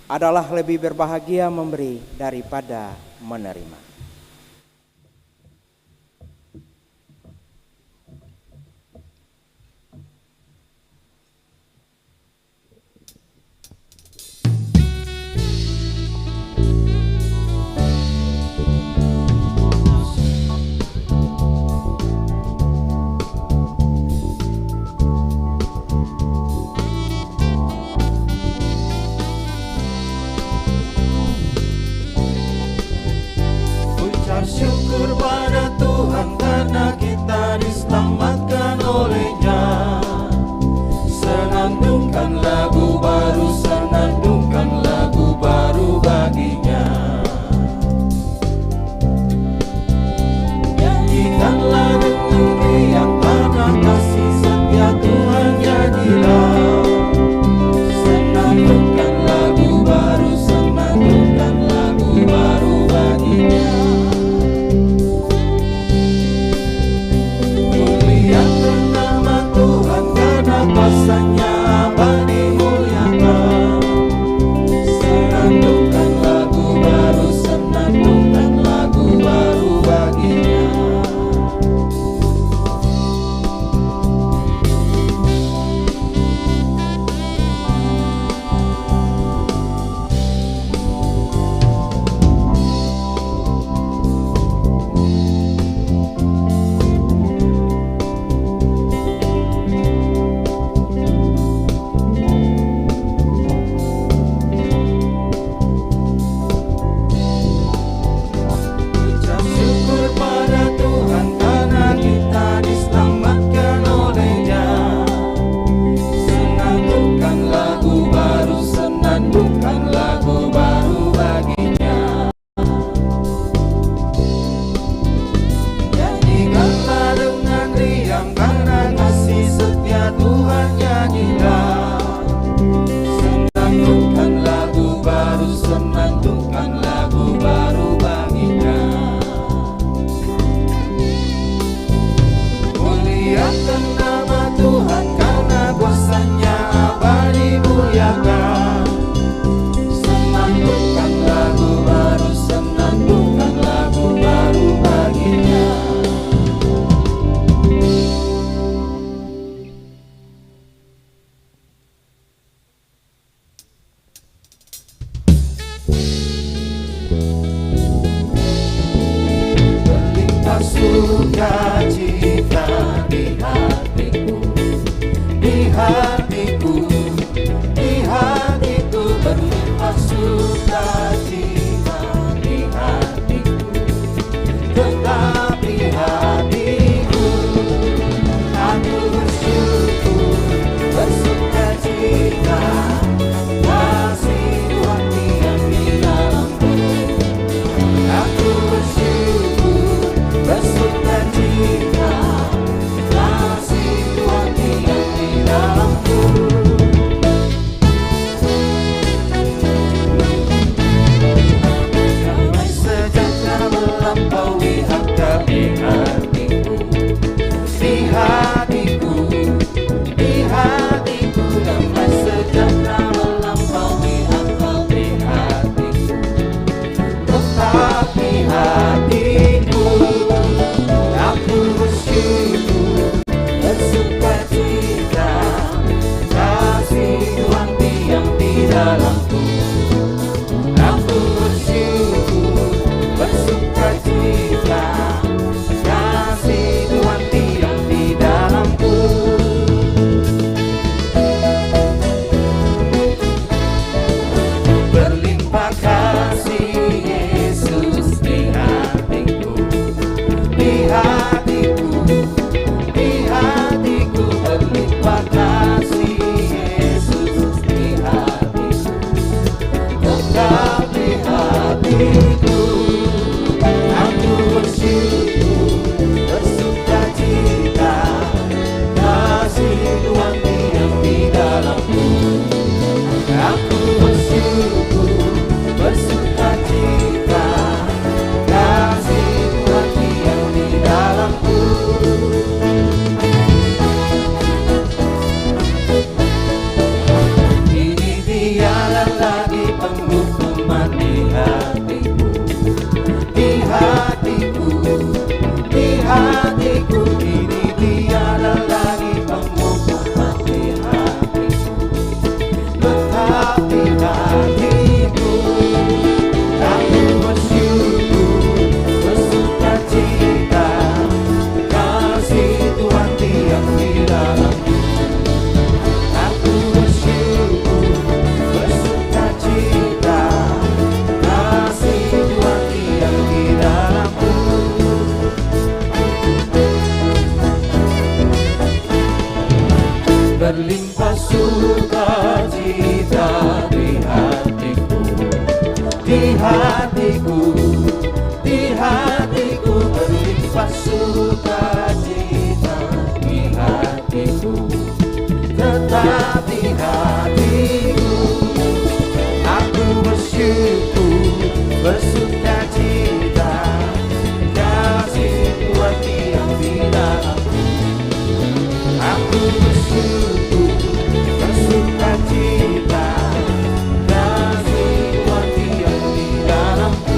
S6: Adalah lebih berbahagia memberi daripada menerima.
S7: Ucap syukur pada Tuhan karena kita diselamatkan oleh-Nya. Senandungkan lagu baru, senandungkan lagu baru baginya. Nyanyikanlah dengan riang karena kasih setia Tuhan, nyanyilah. Senandungkan lagu baru, senandungkan lagu baru baginya. Muliakan nama Tuhan karena kuasa-Nya abadi muliakan. Senandungkan lagu baru, senandungkan lagu baru baginya. Ucap syukur pada Tuhan karena kita diselamatkan oleh-Nya. Senandungkan lagu baru, senandungkan lagu baru baginya. Nyanyikanlah dengan riang karena kasih setia Tuhan, nyanyilah. Senandungkan lagu baru, senandungkan lagu baru baginya. Muliakan nama Tuhan karena kuasa-Nya abadi muliakan. Senandungkan lagu baru, senandungkan lagu baru baginya. Berlimpah sukacita di hatiku, di hatiku, di hatiku. Berlimpah sukacita di hatiku, tetapi hatiku, aku bersyukur, bersukacita. Kasih Tuhan diam di dalamku. Aku bersyukur, bersukacita. Kasih Tuhan diam di dalamku. Damai sejahtera melampaui akal di hatiku, di hatiku, di hatiku. Damai sejahtera melampaui akal di hatiku, tetapi hatiku, aku bersyukur, bersukacita. Kasih Tuhan diam di dalamku. Aku bersyukur, bersukacita. Kasih Tuhan diam di dalamku. Berlimpah kasih Yesus di hatiku, di hatiku, di hatiku. Berlimpah kasih Yesus di hatiku, tetapi hatiku, aku bersyukur, bersukacita. Kasih Tuhan diam di dalamku. Aku bersyukur, bersukacita. Kasih Tuhan diam di dalamku. Ini tiada lagi penghukuman di hatiku, di hatiku, di hatiku. Ini tiada lagi penghukuman di hatiku, tetapi hatiku, aku bersyukur, bersukacita. Kasih Tuhan diam di dalamku. Aku bersyukur, bersukacita. Kasih Tuhan diam di dalamku. sukacita di hatiku, tetap di hatiku. Aku bersyukur, bersukacita, kasih hati yang di dalamku. Aku bersyukur, bersukacita, kasih hati yang di dalamku.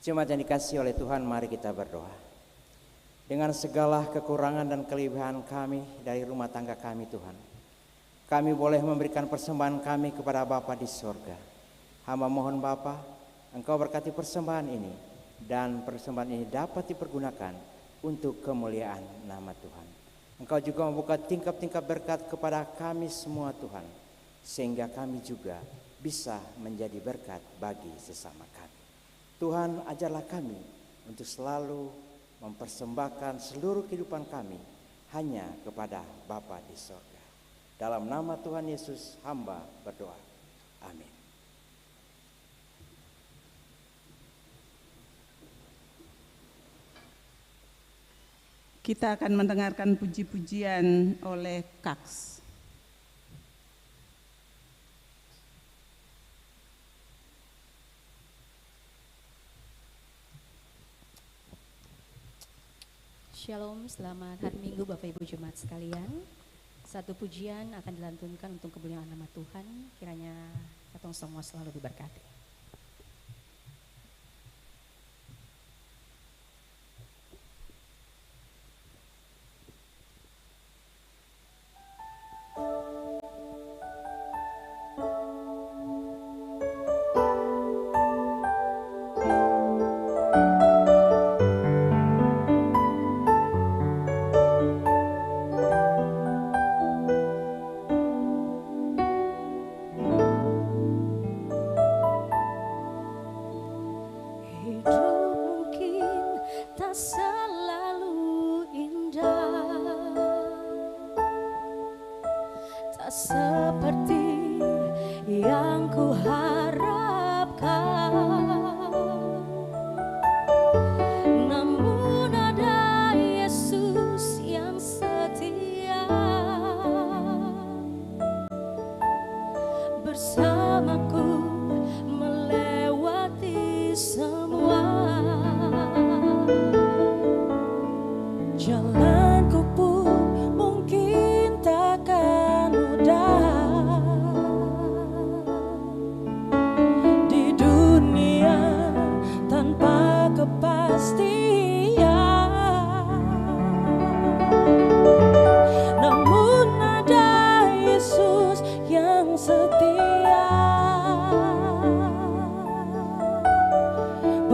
S6: Jemaat yang dikasihi oleh Tuhan, mari kita berdoa. Dengan segala kekurangan dan kelebihan kami dari rumah tangga kami Tuhan, kami boleh memberikan persembahan kami kepada Bapa di sorga. Hamba mohon Bapa, Engkau berkati persembahan ini, dan persembahan ini dapat dipergunakan untuk kemuliaan nama Tuhan. Engkau juga membuka tingkap-tingkap berkat kepada kami semua Tuhan, sehingga kami juga bisa menjadi berkat bagi sesama kami. Tuhan, ajarlah kami untuk selalu mempersembahkan seluruh kehidupan kami hanya kepada Bapa di sorga. Dalam nama Tuhan Yesus hamba berdoa. Amin.
S5: Kita akan mendengarkan puji-pujian oleh Kaks.
S8: Shalom, selamat hari Minggu Bapak Ibu Jemaat sekalian. Satu pujian akan dilantunkan untuk kemuliaan nama Tuhan. Kiranya kita semua selalu diberkati.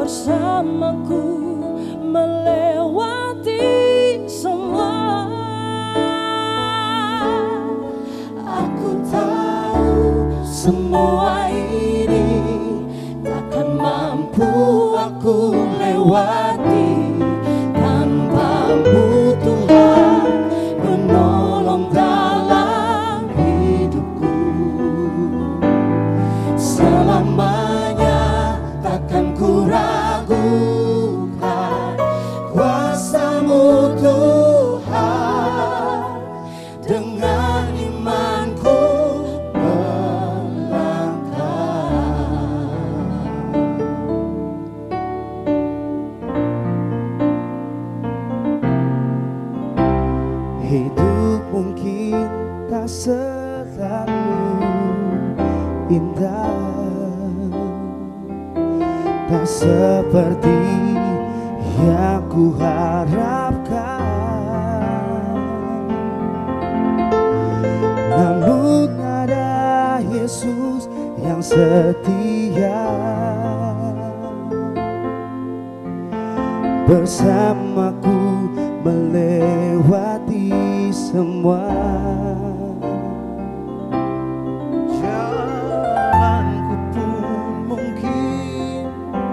S9: Bersamaku melewati semua. Aku tahu semua ini
S10: indah, tak seperti yang ku harapkan. Namun ada Yesus yang setia bersamaku melewati semua.
S7: Jalanku pun mungkin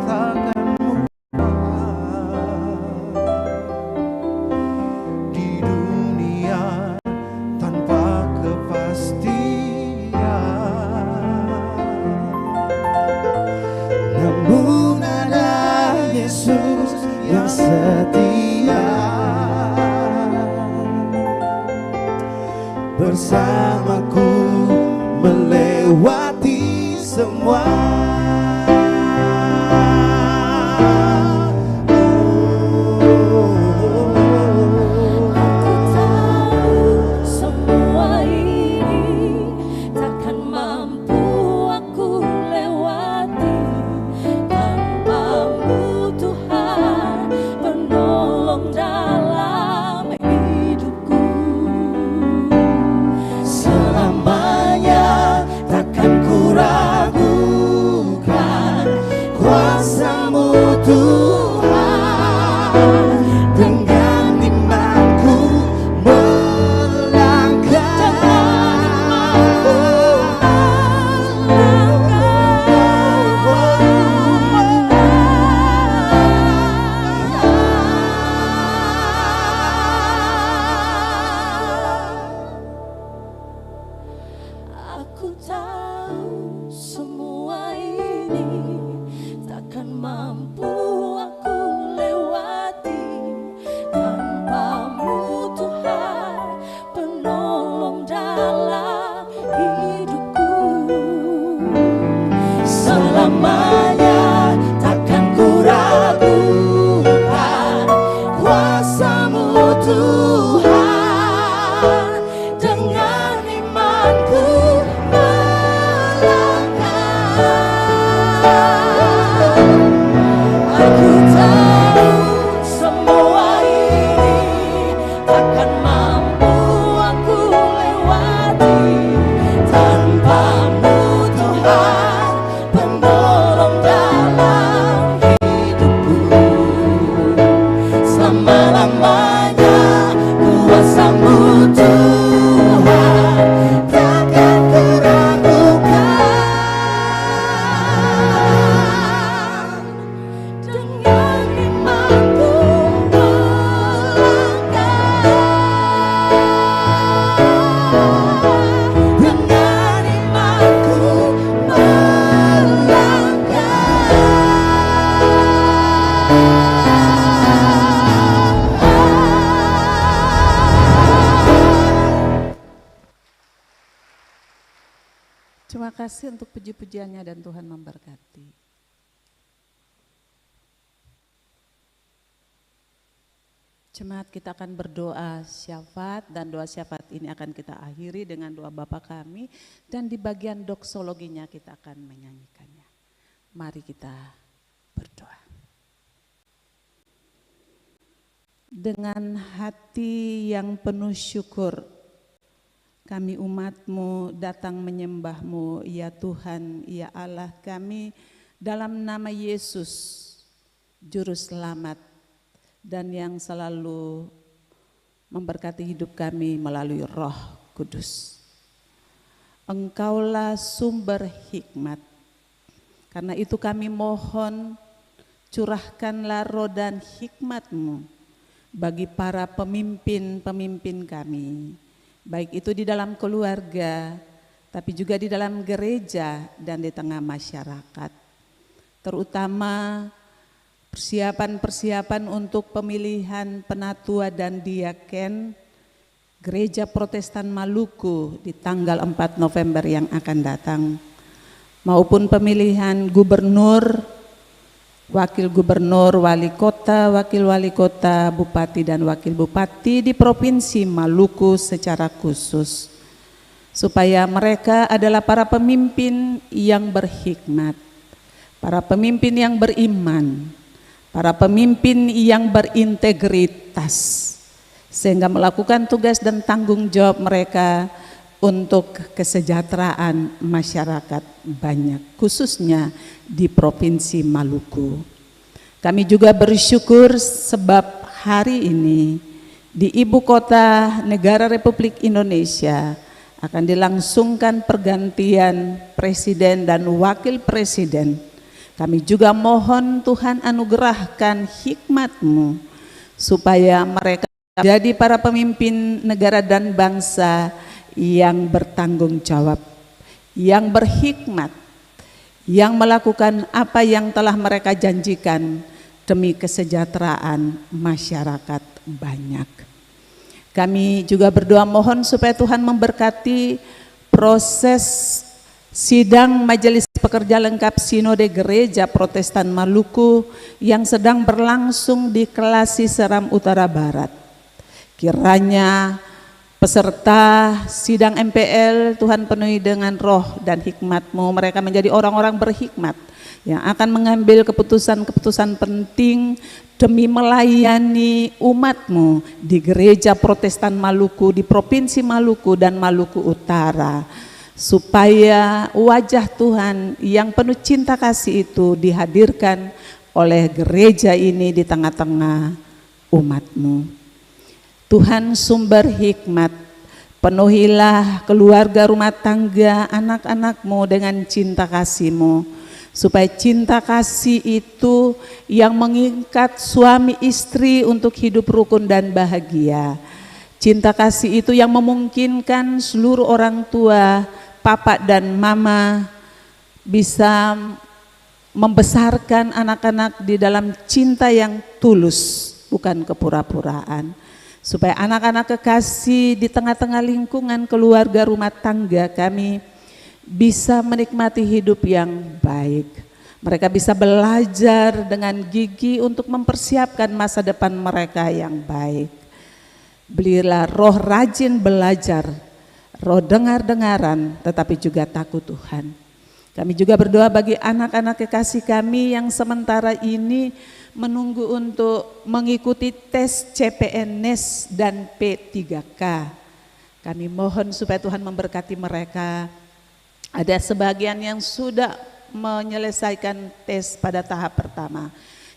S7: takkan mudah di dunia tanpa kepastian.
S10: Namun ada Yesus yang setia bersamaku melewati semua.
S9: Aku tahu semua ini takkan mampu aku lewati tanpamu Tuhan, penolong dalam hidupku.
S10: Selamanya takkan ku ragukan kuasa-Mu Tuhan, dengan imanku
S9: Aku tahu semua ini takkan mampu aku lewati tanpamu Tuhan, penolong dalam hidupku.
S10: selamanya takkan ku ragukan kuasa-Mu Tuhan, dengan imanku
S9: Aku tahu semua ini takkan mampu aku lewati tanpamu Tuhan, penolong dalam hidupku.
S10: selama-lamanya kuasa-Mu Tuhan takkan ku ragukan.
S9: Dengan imanku
S10: Dengan imanku
S5: Terima kasih untuk puji-pujiannya dan Tuhan memberkati. Jemaat, kita akan berdoa syafaat, dan doa syafaat ini akan kita akhiri dengan doa Bapa kami, dan di bagian doksologinya kita akan menyanyikannya. Mari kita berdoa. Dengan hati yang penuh syukur, kami umat-Mu datang menyembah-Mu, ya Tuhan, ya Allah kami, dalam nama Yesus, Juru Selamat, dan yang selalu memberkati hidup kami melalui Roh Kudus. Engkaulah sumber hikmat. Karena itu kami mohon, curahkanlah roh dan hikmat-Mu bagi para pemimpin-pemimpin kami, baik itu di dalam keluarga, tapi juga di dalam gereja dan di tengah masyarakat. Terutama persiapan-persiapan untuk pemilihan penatua dan diaken Gereja Protestan Maluku di tanggal 4 November yang akan datang, maupun pemilihan gubernur, wakil gubernur, wali kota, wakil wali kota, bupati dan wakil bupati di Provinsi Maluku secara khusus. supaya mereka adalah para pemimpin yang berhikmat, para pemimpin yang beriman, para pemimpin yang berintegritas, sehingga melakukan tugas dan tanggung jawab mereka untuk kesejahteraan masyarakat banyak, khususnya di Provinsi Maluku. Kami juga bersyukur sebab hari ini di ibu kota negara Republik Indonesia akan dilangsungkan pergantian presiden dan wakil presiden. Kami juga mohon Tuhan anugerahkan hikmat-Mu supaya mereka jadi para pemimpin negara dan bangsa yang bertanggung jawab, yang berhikmat, yang melakukan apa yang telah mereka janjikan demi kesejahteraan masyarakat banyak. Kami juga berdoa mohon supaya Tuhan memberkati proses sidang Majelis Pekerja Lengkap Sinode Gereja Protestan Maluku yang sedang berlangsung di Kelasi Seram Utara Barat. Kiranya peserta sidang MPL Tuhan penuhi dengan roh dan hikmat-Mu, mereka menjadi orang-orang berhikmat yang akan mengambil keputusan-keputusan penting demi melayani umat-Mu di Gereja Protestan Maluku, di Provinsi Maluku dan Maluku Utara, supaya wajah Tuhan yang penuh cinta kasih itu dihadirkan oleh gereja ini di tengah-tengah umat-Mu. Tuhan sumber hikmat, penuhilah keluarga rumah tangga anak-anak-Mu dengan cinta kasih-Mu, supaya cinta kasih itu yang mengikat suami istri untuk hidup rukun dan bahagia. Cinta kasih itu yang memungkinkan seluruh orang tua, papa dan mama bisa membesarkan anak-anak di dalam cinta yang tulus, bukan kepura-puraan. Supaya anak-anak kekasih di tengah-tengah lingkungan keluarga rumah tangga kami bisa menikmati hidup yang baik. Mereka bisa belajar dengan gigih untuk mempersiapkan masa depan mereka yang baik. Berilah roh rajin belajar, roh dengar-dengaran, tetapi juga takut Tuhan. Kami juga berdoa bagi anak-anak kekasih kami yang sementara ini menunggu untuk mengikuti tes CPNS dan P3K. Kami mohon supaya Tuhan memberkati mereka. Ada sebagian yang sudah menyelesaikan tes pada tahap pertama.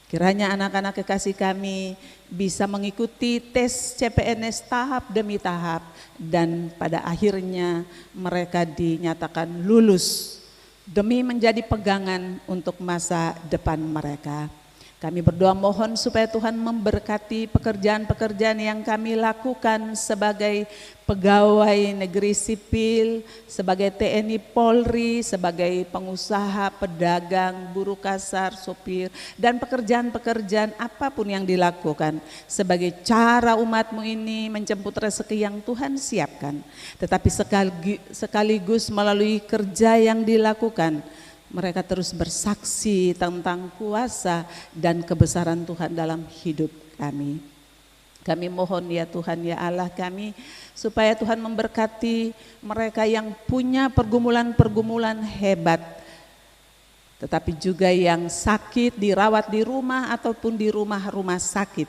S5: Kiranya anak-anak kekasih kami bisa mengikuti tes CPNS tahap demi tahap dan pada akhirnya mereka dinyatakan lulus demi menjadi pegangan untuk masa depan mereka. Kami berdoa mohon supaya Tuhan memberkati pekerjaan-pekerjaan yang kami lakukan sebagai pegawai negeri sipil, sebagai TNI Polri, sebagai pengusaha, pedagang, buruh kasar, sopir, dan pekerjaan-pekerjaan apapun yang dilakukan sebagai cara umat-Mu ini menjemput rezeki yang Tuhan siapkan. Tetapi sekaligus melalui kerja yang dilakukan, mereka terus bersaksi tentang kuasa dan kebesaran Tuhan dalam hidup kami. Kami mohon ya Tuhan ya Allah kami, supaya Tuhan memberkati mereka yang punya pergumulan-pergumulan hebat, tetapi juga yang sakit dirawat di rumah ataupun di rumah-rumah sakit.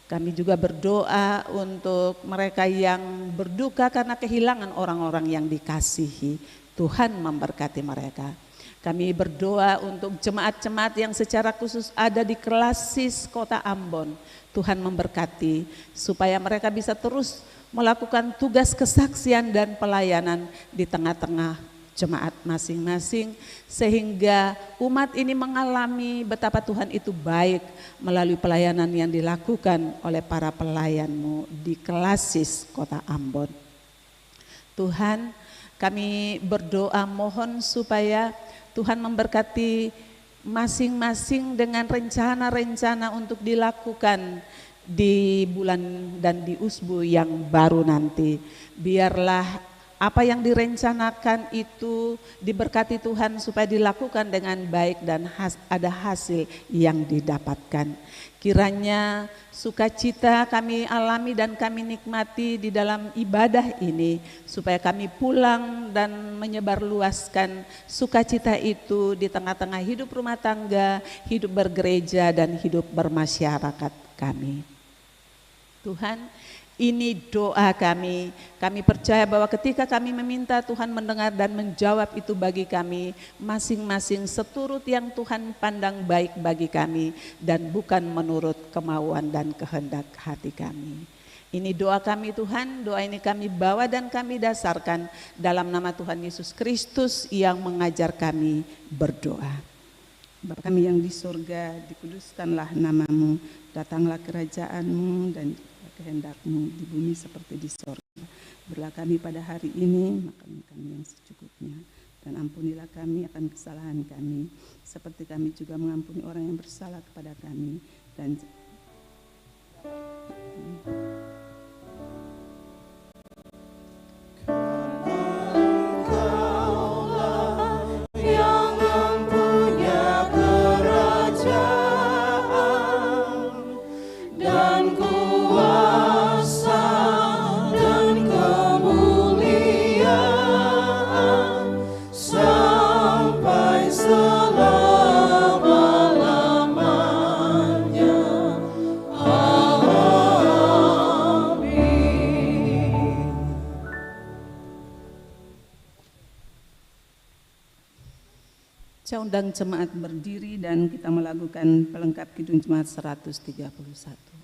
S5: Kami juga berdoa untuk mereka yang berduka karena kehilangan orang-orang yang dikasihi. Tuhan memberkati mereka. Kami berdoa untuk jemaat-jemaat yang secara khusus ada di Kelasis Kota Ambon. Tuhan memberkati supaya mereka bisa terus melakukan tugas kesaksian dan pelayanan di tengah-tengah jemaat masing-masing, sehingga umat ini mengalami betapa Tuhan itu baik melalui pelayanan yang dilakukan oleh para pelayan-Mu di Kelasis Kota Ambon. Tuhan, kami berdoa mohon supaya Tuhan memberkati masing-masing dengan rencana-rencana untuk dilakukan di bulan dan di usbu yang baru nanti. Biarlah apa yang direncanakan itu diberkati Tuhan supaya dilakukan dengan baik dan ada hasil yang didapatkan. Kiranya sukacita kami alami dan kami nikmati di dalam ibadah ini supaya kami pulang dan menyebarluaskan sukacita itu di tengah-tengah hidup rumah tangga, hidup bergereja dan hidup bermasyarakat kami. Tuhan, ini doa kami. Kami percaya bahwa ketika kami meminta, Tuhan mendengar dan menjawab itu bagi kami masing-masing seturut yang Tuhan pandang baik bagi kami dan bukan menurut kemauan dan kehendak hati kami. Ini doa kami Tuhan, doa ini kami bawa dan kami dasarkan dalam nama Tuhan Yesus Kristus yang mengajar kami berdoa.
S2: Bapa kami yang di surga, dikuduskanlah namamu, datanglah kerajaanmu dan kehendak-Mu di bumi seperti di sorga. Berilah kami pada hari ini makan kami yang secukupnya, dan ampunilah kami akan kesalahan kami, seperti kami juga mengampuni orang yang bersalah kepada kami. Dan saya undang jemaat berdiri dan kita melakukan pelengkap Kidung Jemaat 131.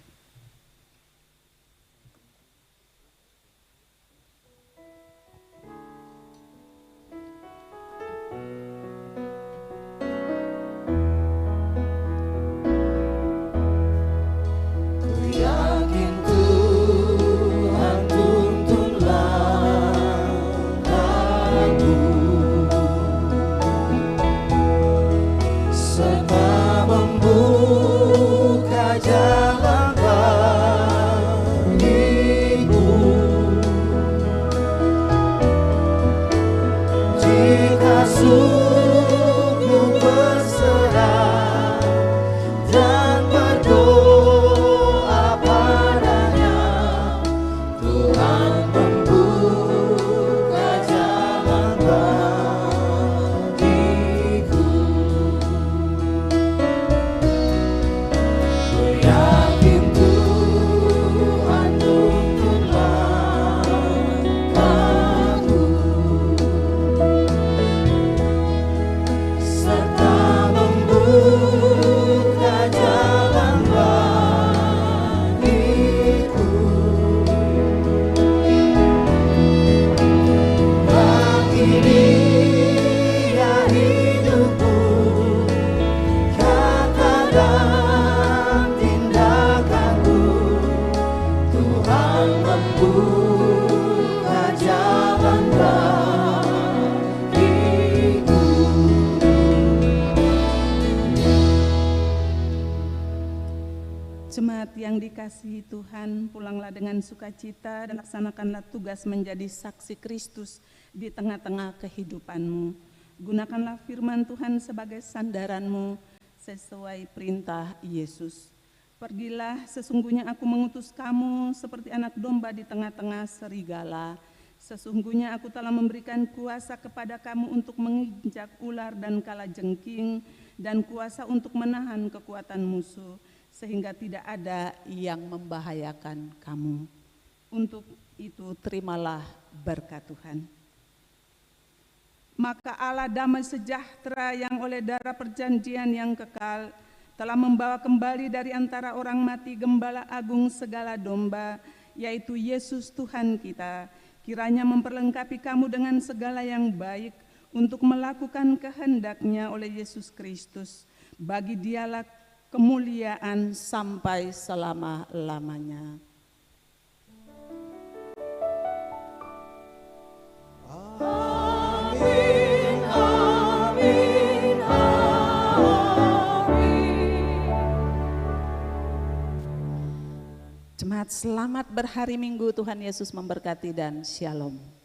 S2: Jemaat yang dikasihi Tuhan, pulanglah dengan sukacita dan laksanakanlah tugas menjadi saksi Kristus di tengah-tengah kehidupanmu. Gunakanlah firman Tuhan sebagai sandaranmu sesuai perintah Yesus. Pergilah, sesungguhnya aku mengutus kamu seperti anak domba di tengah-tengah serigala. Sesungguhnya aku telah memberikan kuasa kepada kamu untuk menginjak ular dan kalajengking, dan kuasa untuk menahan kekuatan musuh, sehingga tidak ada yang membahayakan kamu. Untuk itu terimalah berkat Tuhan. Maka Allah damai sejahtera yang oleh darah perjanjian yang kekal telah membawa kembali dari antara orang mati Gembala Agung segala domba, yaitu Yesus Tuhan kita, kiranya memperlengkapi kamu dengan segala yang baik untuk melakukan kehendak-Nya oleh Yesus Kristus. Bagi Dialah kemuliaan sampai selama-lamanya.
S10: Amin, amin, amin.
S5: Jemaat, selamat berhari Minggu. Tuhan Yesus memberkati dan shalom.